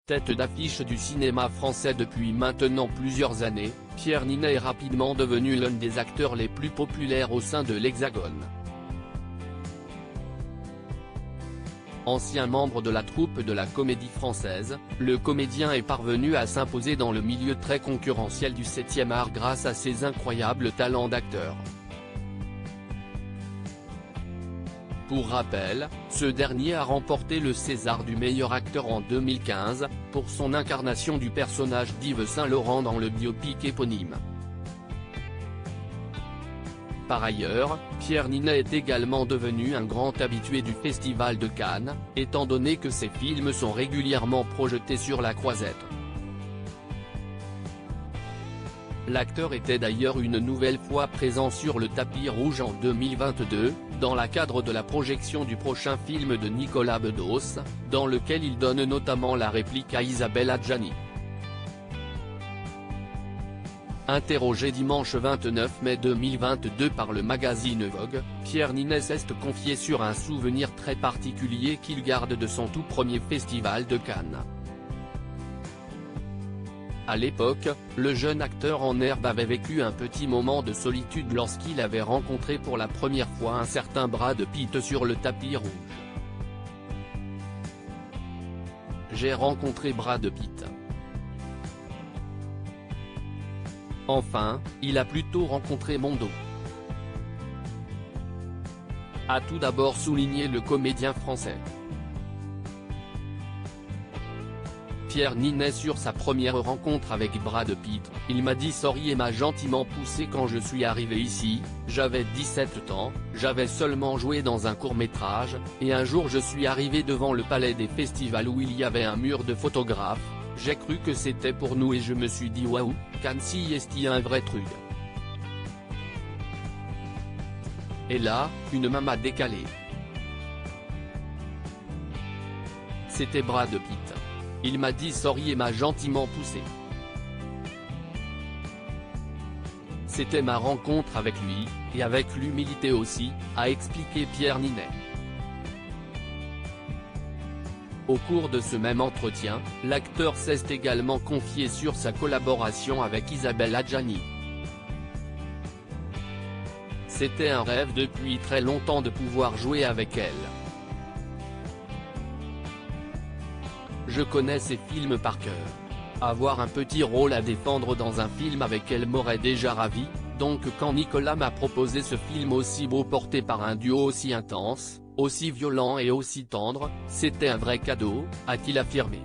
Tête d'affiche du cinéma français depuis maintenant plusieurs années, Pierre Ninet est rapidement devenu l'un des acteurs les plus populaires au sein de l'Hexagone. Ancien membre de la troupe de la Comédie Française, le comédien est parvenu à s'imposer dans le milieu très concurrentiel du 7e art grâce à ses incroyables talents d'acteur. Pour rappel, ce dernier a remporté le César du meilleur acteur en 2015, pour son incarnation du personnage d'Yves Saint-Laurent dans le biopic éponyme. Par ailleurs, Pierre Ninet est également devenu un grand habitué du Festival de Cannes, étant donné que ses films sont régulièrement projetés sur la Croisette. L'acteur était d'ailleurs une nouvelle fois présent sur le tapis rouge en 2022, dans le cadre de la projection du prochain film de Nicolas Bedos, dans lequel il donne notamment la réplique à Isabelle Adjani. Interrogé dimanche 29 mai 2022 par le magazine Vogue, Pierre Ninet s'est confié sur un souvenir très particulier qu'il garde de son tout premier festival de Cannes. À l'époque, le jeune acteur en herbe avait vécu un petit moment de solitude lorsqu'il avait rencontré pour la première fois un certain Brad Pitt sur le tapis rouge. J'ai rencontré Brad Pitt. Enfin, il a plutôt rencontré mon dos, a tout d'abord souligné le comédien français. Pierre Ninet sur sa première rencontre avec Brad Pitt, il m'a dit sorry et m'a gentiment poussé quand je suis arrivé ici, j'avais 17 ans, j'avais seulement joué dans un court-métrage, et un jour je suis arrivé devant le palais des festivals où il y avait un mur de photographes, j'ai cru que c'était pour nous et je me suis dit waouh, Cannes-ci est-il un vrai truc. Et là, une main m'a décalé. C'était Brad Pitt. Il m'a dit sorry et m'a gentiment poussé. C'était ma rencontre avec lui, et avec l'humilité aussi, a expliqué Pierre Ninet. Au cours de ce même entretien, l'acteur s'est également confié sur sa collaboration avec Isabelle Adjani. C'était un rêve depuis très longtemps de pouvoir jouer avec elle. Je connais ses films par cœur. Avoir un petit rôle à défendre dans un film avec elle m'aurait déjà ravi, donc quand Nicolas m'a proposé ce film aussi beau porté par un duo aussi intense, aussi violent et aussi tendre, c'était un vrai cadeau, a-t-il affirmé.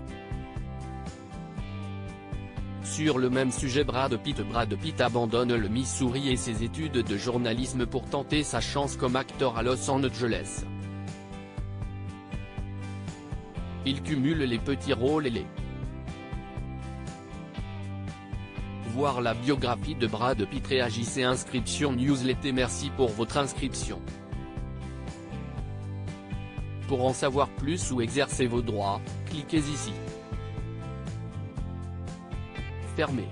Sur le même sujet Brad Pitt abandonne le Missouri et ses études de journalisme pour tenter sa chance comme acteur à Los Angeles. Il cumule les petits rôles et les. Voir la biographie de Brad Pitt. Réagissez. Inscription newsletter. Merci pour votre inscription. Pour en savoir plus ou exercer vos droits, cliquez ici. Fermé.